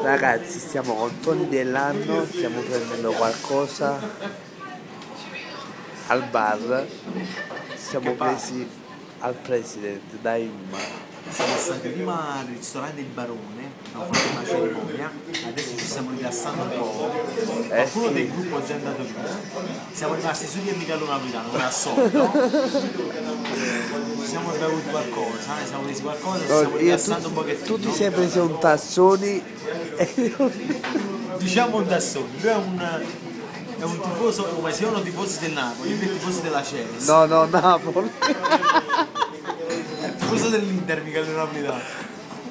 Ragazzi, stiamo con Tony dell'anno, stiamo prendendo qualcosa al bar, siamo presi al presidente da Imma. Siamo stati prima al ristorante Il Barone, abbiamo fatto una cerimonia, adesso ci stiamo rilassando un po'. Qualcuno Sì. del gruppo è già andato via. Siamo rimasti soli a Michele Napolitano, come al solito. Ci siamo bevuti qualcosa, siamo presi qualcosa, ci stiamo rilassando un pochettino. Tu ti sei preso un tassoni e io... Diciamo un tassone, lui è un tifoso, come se io non tifosi del Napoli, lui è tifoso della Ceres. No, Napoli. È il tifoso dell'Inter Michele Napolitano.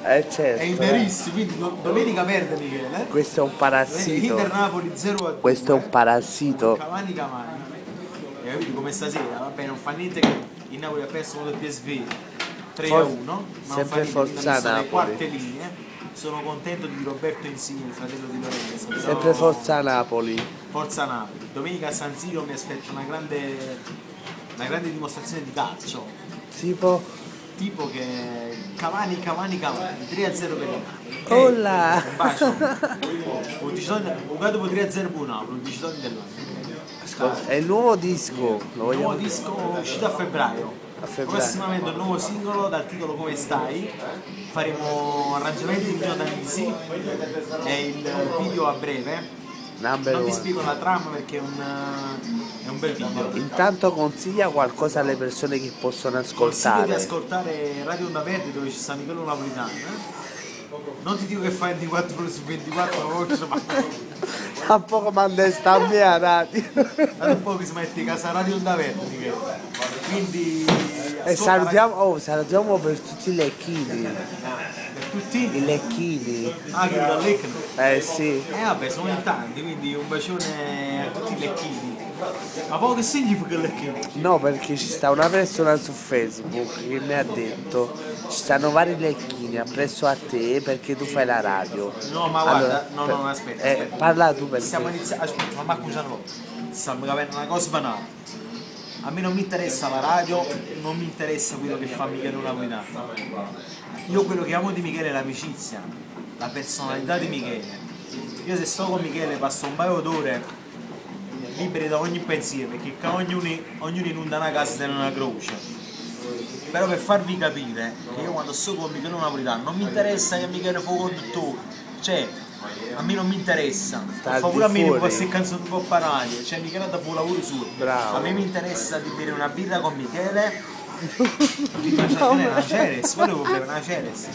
Certo. È interissimo, quindi domenica perde Michele. Questo è un parassito. Inter Napoli 0-2. Questo è un parassito. Cavani. E capito come stasera, vabbè, non fa niente che il Napoli ha perso contro il PSV 3-1, ma sempre forza Napoli. Le quarte linee. Sono contento di Roberto Insigne, il fratello di Lorenzo. Però... Sempre forza Napoli. Forza Napoli. Domenica a San Siro mi aspetta una grande dimostrazione di calcio. Tipo che Cavani 3-0 per il Napoli. Olla! Un bacio. Un gato 3-0 per il Napoli, un dicitore dell'anno. È il nuovo disco. Il nuovo disco uscito a febbraio. Prossimamente un nuovo singolo dal titolo Come stai? Faremo arrangiamenti in analisi e il video a breve. Non vi spiego la trama perché è un bel video. Intanto consiglia qualcosa alle persone che possono ascoltare. Consiglio di ascoltare Radio Onda Verde dove ci sta Michele Napolitano. Non ti dico che fai 24 ore su 24 volte, ma a poco manda sta a mia radio. da un po' che si mette in casa Radio Onda Verde, Michele. Quindi e salutiamo per tutti i lecchini. Per tutti? I lecchini. Ah, che da leccano? Sì. Vabbè, sono in tanti, quindi un bacione a tutti i lecchini. Ma poi che significa lecchino? No, perché ci sta una persona su Facebook che mi ha detto ci stanno vari lecchini appresso a te perché tu fai la radio. No, ma guarda, no, aspetta. Parla tu perché. Stiamo iniziando, aspetta, ma scusate, stiamo capendo una cosa banale. A me non mi interessa la radio, non mi interessa quello che fa Michele Napolitano. Io quello che amo di Michele è l'amicizia, la personalità di Michele. Io se sto con Michele passo un paio d'ore liberi da ogni pensiero, perché ognuno inonda una casa e una croce. Però per farvi capire che io quando sto con Michele Napolitano non mi interessa che Michele fu conduttore, cioè a me non mi interessa, fa pure a me di queste canzoni un po' radio, cioè Michele ha dato un lavoro suo. Bravo. A me mi interessa di bere una birra con Michele, di mangiare una Ceres, quello che bere una Ceres,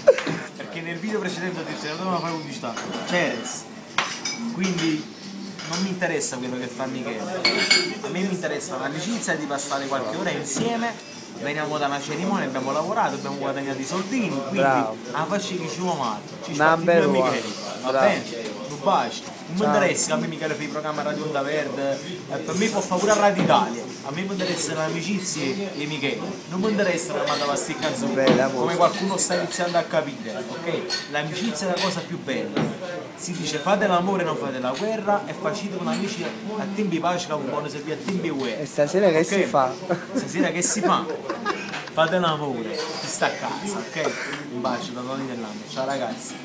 perché nel video precedente ho detto che non dovevano fare pubblicità, Ceres, quindi non mi interessa quello che fa Michele, a me mi interessa l'amicizia di passare qualche ora insieme. Veniamo da una cerimonia, abbiamo lavorato, abbiamo guadagnato i soldini, quindi a faccia che ci vuole male, ci sta Michele, va bene? Un bacio, non mi interessa, a me Michele fa i programmi a Radio Onda Verde, per me può fare pure a Radio Italia, a me mi interessa l'amicizia di Michele, non mi interessa che manda queste canzoni, come qualcuno sta iniziando a capire, ok? L'amicizia è la cosa più bella. Si dice fate l'amore non fate la guerra e facete con amici a tempi pace che buono servire a tempi guerra. E stasera che si fa? Stasera che si fa? Fate l'amore, si sta a casa, ok? Un bacio da Tony dell'anno, ciao ragazzi.